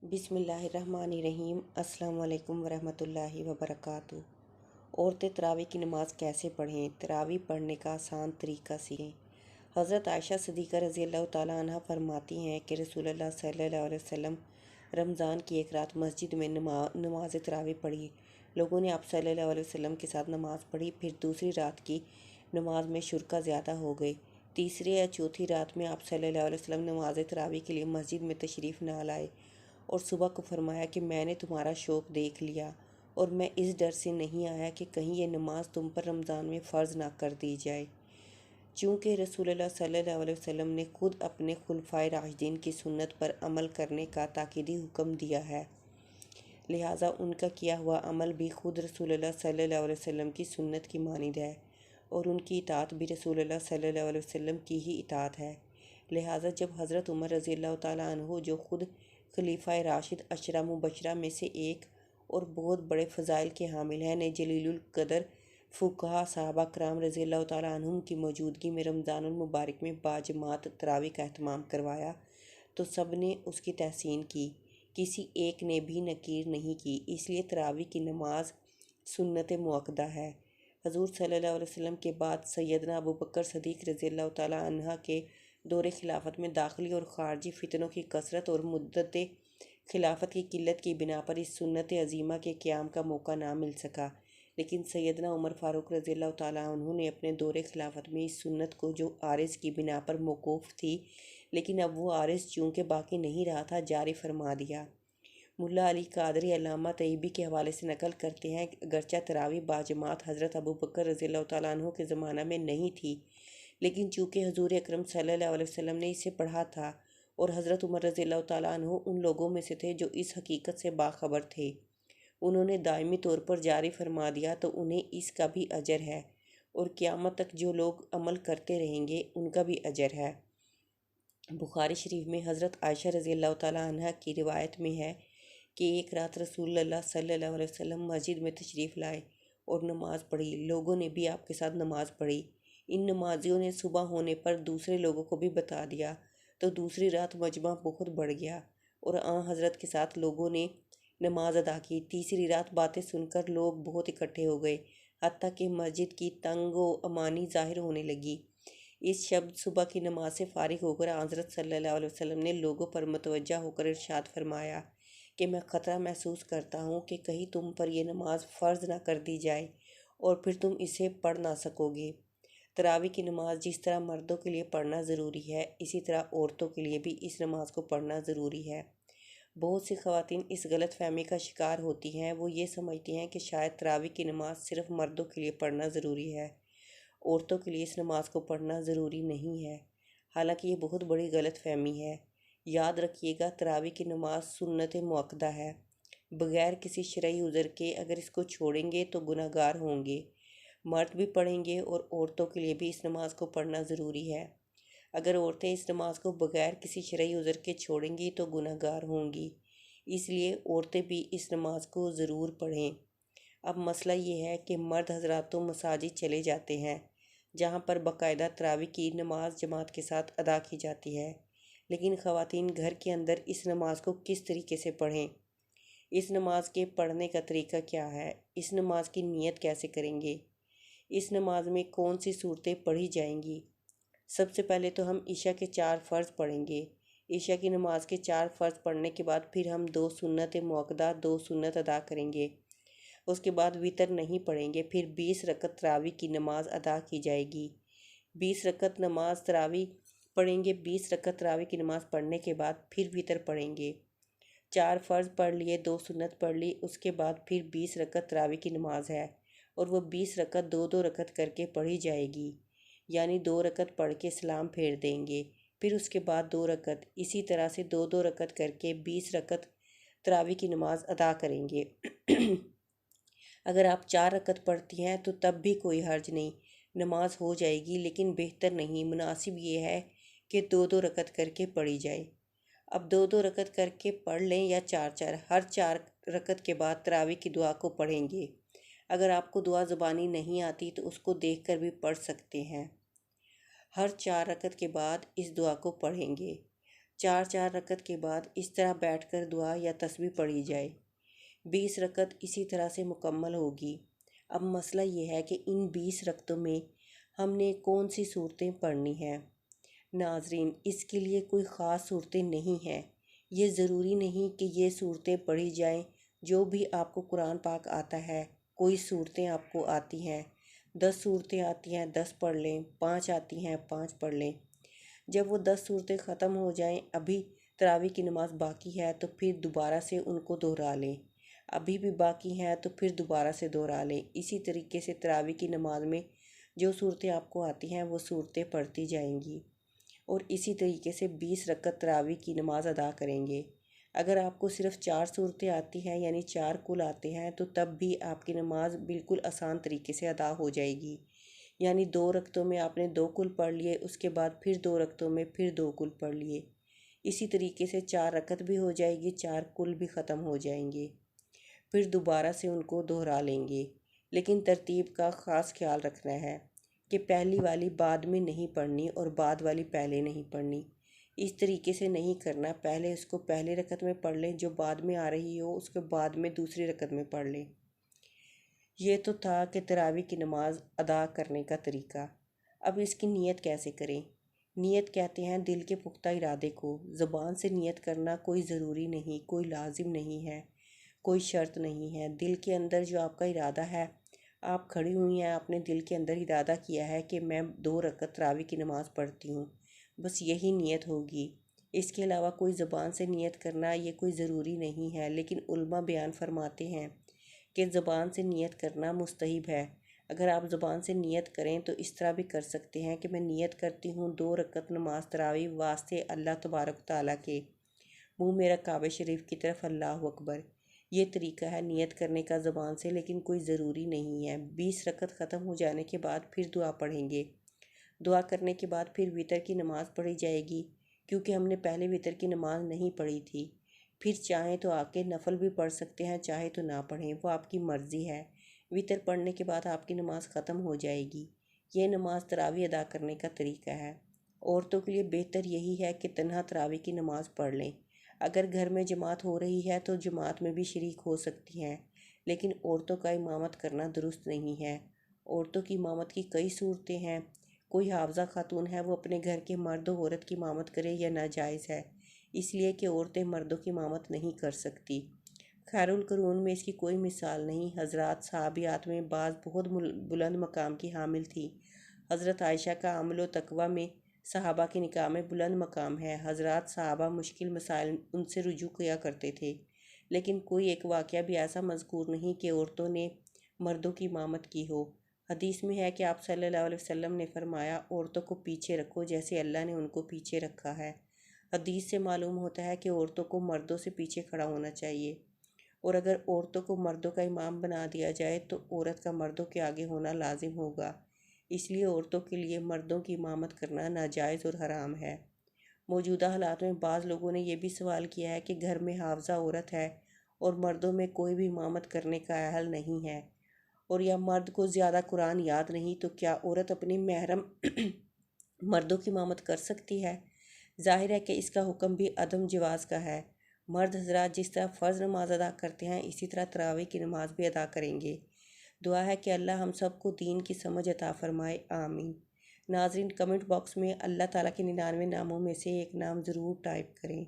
بسم اللہ الرحمن الرحیم۔ السلام علیکم ورحمۃ اللہ وبرکاتہ۔ عورتیں تراویح کی نماز کیسے پڑھیں؟ تراویح پڑھنے کا آسان طریقہ سیکھیں۔ حضرت عائشہ صدیقہ رضی اللہ تعالیٰ عنہ فرماتی ہیں کہ رسول اللہ صلی اللہ علیہ وسلم رمضان کی ایک رات مسجد میں نماز تراویح پڑھی۔ لوگوں نے آپ صلی اللہ علیہ وسلم کے ساتھ نماز پڑھی۔ پھر دوسری رات کی نماز میں شرکا زیادہ ہو گئے۔ تیسری یا چوتھی رات میں آپ صلی اللہ علیہ وسلم نماز تراویح کے لیے مسجد میں تشریف نہ لائے اور صبح کو فرمایا کہ میں نے تمہارا شوق دیکھ لیا اور میں اس ڈر سے نہیں آیا کہ کہیں یہ نماز تم پر رمضان میں فرض نہ کر دی جائے۔ چونکہ رسول اللہ صلی اللہ علیہ وسلم نے خود اپنے خلفائے راشدین کی سنت پر عمل کرنے کا تاکیدی حکم دیا ہے، لہٰذا ان کا کیا ہوا عمل بھی خود رسول اللہ صلی اللہ علیہ وسلم کی سنت کی مانند ہے اور ان کی اطاعت بھی رسول اللہ صلی اللہ علیہ وسلم کی ہی اطاعت ہے۔ لہٰذا جب حضرت عمر رضی اللہ تعالیٰ عنہ، جو خود خلیفہ راشد عشرہ مبشرہ میں سے ایک اور بہت بڑے فضائل کے حامل ہیں، نے جلیل القدر فقہا صحابہ کرام رضی اللہ تعالیٰ عنہم کی موجودگی میں رمضان المبارک میں باجماعت تراویح کا اہتمام کروایا تو سب نے اس کی تحسین کی، کسی ایک نے بھی نکیر نہیں کی۔ اس لیے تراویح کی نماز سنت مؤکدہ ہے۔ حضور صلی اللہ علیہ وسلم کے بعد سیدنا ابوبکر صدیق رضی اللہ تعالیٰ عنہ کے دور خلافت میں داخلی اور خارجی فتنوں کی کثرت اور مدت خلافت کی قلت کی بنا پر اس سنت عظیمہ کے قیام کا موقع نہ مل سکا، لیکن سیدنا عمر فاروق رضی اللہ تعالیٰ عنہ نے اپنے دور خلافت میں اس سنت کو، جو عارض کی بنا پر موقوف تھی لیکن اب وہ عارض چونکہ باقی نہیں رہا تھا، جاری فرما دیا۔ ملا علی قادری علامہ طیبی کے حوالے سے نقل کرتے ہیں کہ اگرچہ تراویح باجماعت حضرت ابوبکر رضی اللہ تعالیٰ عنہ کے زمانہ میں نہیں تھی، لیکن چونکہ حضور اکرم صلی اللہ علیہ وسلم نے اسے پڑھا تھا اور حضرت عمر رضی اللہ تعالیٰ عنہ ان لوگوں میں سے تھے جو اس حقیقت سے باخبر تھے، انہوں نے دائمی طور پر جاری فرما دیا تو انہیں اس کا بھی اجر ہے اور قیامت تک جو لوگ عمل کرتے رہیں گے ان کا بھی اجر ہے۔ بخاری شریف میں حضرت عائشہ رضی اللہ تعالیٰ عنہ کی روایت میں ہے کہ ایک رات رسول اللہ صلی اللہ علیہ وسلم مسجد میں تشریف لائے اور نماز پڑھی۔ لوگوں نے بھی آپ کے ساتھ نماز پڑھی۔ ان نمازیوں نے صبح ہونے پر دوسرے لوگوں کو بھی بتا دیا تو دوسری رات مجمع بہت بڑھ گیا اور حضرت کے ساتھ لوگوں نے نماز ادا کی۔ تیسری رات باتیں سن کر لوگ بہت اکٹھے ہو گئے، حتیٰ کہ مسجد کی تنگ و امانی ظاہر ہونے لگی۔ اس شب صبح کی نماز سے فارغ ہو کر حضرت صلی اللہ علیہ وسلم نے لوگوں پر متوجہ ہو کر ارشاد فرمایا کہ میں خطرہ محسوس کرتا ہوں کہ کہیں تم پر یہ نماز فرض نہ کر دی جائے اور پھر تم اسے پڑھ نہ سکو گے۔ تراویح کی نماز جس طرح مردوں کے لیے پڑھنا ضروری ہے، اسی طرح عورتوں کے لیے بھی اس نماز کو پڑھنا ضروری ہے۔ بہت سی خواتین اس غلط فہمی کا شکار ہوتی ہیں، وہ یہ سمجھتی ہیں کہ شاید تراویح کی نماز صرف مردوں کے لیے پڑھنا ضروری ہے، عورتوں کے لیے اس نماز کو پڑھنا ضروری نہیں ہے، حالانکہ یہ بہت بڑی غلط فہمی ہے۔ یاد رکھیے گا، تراویح کی نماز سنت مؤکدہ ہے، بغیر کسی شرعی عذر کے اگر اس کو چھوڑیں گے تو گناہ گار ہوں گے۔ مرد بھی پڑھیں گے اور عورتوں کے لیے بھی اس نماز کو پڑھنا ضروری ہے۔ اگر عورتیں اس نماز کو بغیر کسی شرعی عذر کے چھوڑیں گی تو گناہ گار ہوں گی، اس لیے عورتیں بھی اس نماز کو ضرور پڑھیں۔ اب مسئلہ یہ ہے کہ مرد حضرات تو مساجد چلے جاتے ہیں جہاں پر باقاعدہ تراویح کی نماز جماعت کے ساتھ ادا کی جاتی ہے، لیکن خواتین گھر کے اندر اس نماز کو کس طریقے سے پڑھیں؟ اس نماز کے پڑھنے کا طریقہ کیا ہے؟ اس نماز کی نیت کیسے کریں گے؟ اس نماز میں کون سی صورتیں پڑھی جائیں گی؟ سب سے پہلے تو ہم عشاء کے 4 فرض پڑھیں گے۔ عشاء کی نماز کے 4 فرض پڑھنے کے بعد پھر ہم 2 سنت مؤکدہ 2 سنت ادا کریں گے۔ اس کے بعد وتر نہیں پڑھیں گے، پھر 20 رکعت تراویح کی نماز ادا کی جائے گی۔ 20 رکعت نماز تراویح پڑھیں گے۔ 20 رکعت تراویح کی نماز پڑھنے کے بعد پھر وتر پڑھیں گے۔ 4 فرض پڑھ لیے، 2 سنت پڑھ لی، اس کے بعد پھر 20 رکعت تراویح کی نماز ہے اور وہ 20 رکعت 2 رکعت کر کے پڑھی جائے گی، یعنی 2 رکعت پڑھ کے سلام پھیر دیں گے، پھر اس کے بعد 2 رکعت، اسی طرح سے 2 رکعت کر کے 20 رکعت تراویح کی نماز ادا کریں گے۔ اگر آپ 4 رکعت پڑھتی ہیں تو تب بھی کوئی حرج نہیں، نماز ہو جائے گی، لیکن بہتر نہیں، مناسب یہ ہے کہ 2 رکعت کر کے پڑھی جائے۔ اب 2 رکعت کر کے پڑھ لیں یا 4 ہر 4 رکعت کے بعد تراویح کی دعا کو پڑھیں گے۔ اگر آپ کو دعا زبانی نہیں آتی تو اس کو دیکھ کر بھی پڑھ سکتے ہیں۔ ہر 4 رکعت کے بعد اس دعا کو پڑھیں گے۔ 4 4 رکعت کے بعد اس طرح بیٹھ کر دعا یا تسبیح پڑھی جائے۔ 20 رکعت اسی طرح سے مکمل ہوگی۔ اب مسئلہ یہ ہے کہ ان 20 رکعتوں میں ہم نے کون سی صورتیں پڑھنی ہیں۔ ناظرین، اس کے لیے کوئی خاص صورتیں نہیں ہیں۔ یہ ضروری نہیں کہ یہ صورتیں پڑھی جائیں۔ جو بھی آپ کو قرآن پاک آتا ہے، کوئی صورتیں آپ کو آتی ہیں، 10 صورتیں آتی ہیں 10 پڑھ لیں، 5 آتی ہیں 5 پڑھ لیں۔ جب وہ 10 صورتیں ختم ہو جائیں، ابھی تراویح کی نماز باقی ہے تو پھر دوبارہ سے ان کو دہرا لیں۔ ابھی بھی باقی ہیں تو پھر دوبارہ سے دہرا لیں۔ اسی طریقے سے تراویح کی نماز میں جو صورتیں آپ کو آتی ہیں وہ صورتیں پڑھتی جائیں گی، اور اسی طریقے سے 20 رکعت تراویح کی نماز ادا کریں گے۔ اگر آپ کو صرف 4 صورتیں آتی ہیں، یعنی 4 کل آتے ہیں، تو تب بھی آپ کی نماز بالکل آسان طریقے سے ادا ہو جائے گی۔ یعنی 2 رکعتوں میں آپ نے 2 کل پڑھ لیے، اس کے بعد پھر 2 رکعتوں میں پھر 2 کل پڑھ لیے۔ اسی طریقے سے 4 رکعت بھی ہو جائے گی، 4 کل بھی ختم ہو جائیں گے۔ پھر دوبارہ سے ان کو دہرا لیں گے، لیکن ترتیب کا خاص خیال رکھنا ہے کہ پہلی والی بعد میں نہیں پڑھنی اور بعد والی پہلے نہیں پڑھنی۔ اس طریقے سے نہیں کرنا، پہلے اس کو پہلی رکعت میں پڑھ لیں، جو بعد میں آ رہی ہو اس کو بعد میں دوسری رکعت میں پڑھ لیں۔ یہ تو تھا کہ تراویح کی نماز ادا کرنے کا طریقہ۔ اب اس کی نیت کیسے کریں؟ نیت کہتے ہیں دل کے پختہ ارادے کو۔ زبان سے نیت کرنا کوئی ضروری نہیں، کوئی لازم نہیں ہے، کوئی شرط نہیں ہے۔ دل کے اندر جو آپ کا ارادہ ہے، آپ کھڑی ہوئی ہیں، آپ نے دل کے اندر ارادہ کیا ہے کہ میں 2 رکعت تراویح کی نماز پڑھتی ہوں، بس یہی نیت ہوگی۔ اس کے علاوہ کوئی زبان سے نیت کرنا یہ کوئی ضروری نہیں ہے، لیکن علماء بیان فرماتے ہیں کہ زبان سے نیت کرنا مستحب ہے۔ اگر آپ زبان سے نیت کریں تو اس طرح بھی کر سکتے ہیں کہ میں نیت کرتی ہوں 2 رکعت نماز تراویح واسطے اللہ تبارک و تعالیٰ کے، منہ میرا کعبہ شریف کی طرف، اللہ اکبر۔ یہ طریقہ ہے نیت کرنے کا زبان سے، لیکن کوئی ضروری نہیں ہے۔ 20 رکعت ختم ہو جانے کے بعد پھر دعا پڑھیں گے۔ دعا کرنے کے بعد پھر وتر کی نماز پڑھی جائے گی، کیونکہ ہم نے پہلے وتر کی نماز نہیں پڑھی تھی۔ پھر چاہیں تو آ کے نفل بھی پڑھ سکتے ہیں، چاہے تو نہ پڑھیں، وہ آپ کی مرضی ہے۔ وتر پڑھنے کے بعد آپ کی نماز ختم ہو جائے گی۔ یہ نماز تراویح ادا کرنے کا طریقہ ہے۔ عورتوں کے لیے بہتر یہی ہے کہ تنہا تراویح کی نماز پڑھ لیں۔ اگر گھر میں جماعت ہو رہی ہے تو جماعت میں بھی شریک ہو سکتی ہیں، لیکن عورتوں کا امامت کرنا درست نہیں ہے۔ عورتوں کی امامت کی کئی صورتیں ہیں۔ کوئی حافظہ خاتون ہے، وہ اپنے گھر کے مرد و عورت کی امامت کرے یا ناجائز ہے، اس لیے کہ عورتیں مردوں کی امامت نہیں کر سکتی۔ خیر القرون میں اس کی کوئی مثال نہیں۔ حضرات صحابیات میں بعض بہت بلند مقام کی حامل تھی۔ حضرت عائشہ کا عمل و تقوی میں صحابہ کے نکاح میں بلند مقام ہے۔ حضرات صحابہ مشکل مسائل ان سے رجوع کیا کرتے تھے، لیکن کوئی ایک واقعہ بھی ایسا مذکور نہیں کہ عورتوں نے مردوں کی امامت کی ہو۔ حدیث میں ہے کہ آپ صلی اللہ علیہ وسلم نے فرمایا، عورتوں کو پیچھے رکھو جیسے اللہ نے ان کو پیچھے رکھا ہے۔ حدیث سے معلوم ہوتا ہے کہ عورتوں کو مردوں سے پیچھے کھڑا ہونا چاہیے، اور اگر عورتوں کو مردوں کا امام بنا دیا جائے تو عورت کا مردوں کے آگے ہونا لازم ہوگا۔ اس لیے عورتوں کے لیے مردوں کی امامت کرنا ناجائز اور حرام ہے۔ موجودہ حالات میں بعض لوگوں نے یہ بھی سوال کیا ہے کہ گھر میں حافظہ عورت ہے اور مردوں میں کوئی بھی امامت کرنے کا اہل نہیں ہے، اور یا مرد کو زیادہ قرآن یاد نہیں، تو کیا عورت اپنی محرم مردوں کی امامت کر سکتی ہے؟ ظاہر ہے کہ اس کا حکم بھی عدم جواز کا ہے۔ مرد حضرات جس طرح فرض نماز ادا کرتے ہیں، اسی طرح تراویح کی نماز بھی ادا کریں گے۔ دعا ہے کہ اللہ ہم سب کو دین کی سمجھ عطا فرمائے، آمین۔ ناظرین، کمنٹ باکس میں اللہ تعالیٰ کے 99 ناموں میں سے ایک نام ضرور ٹائپ کریں۔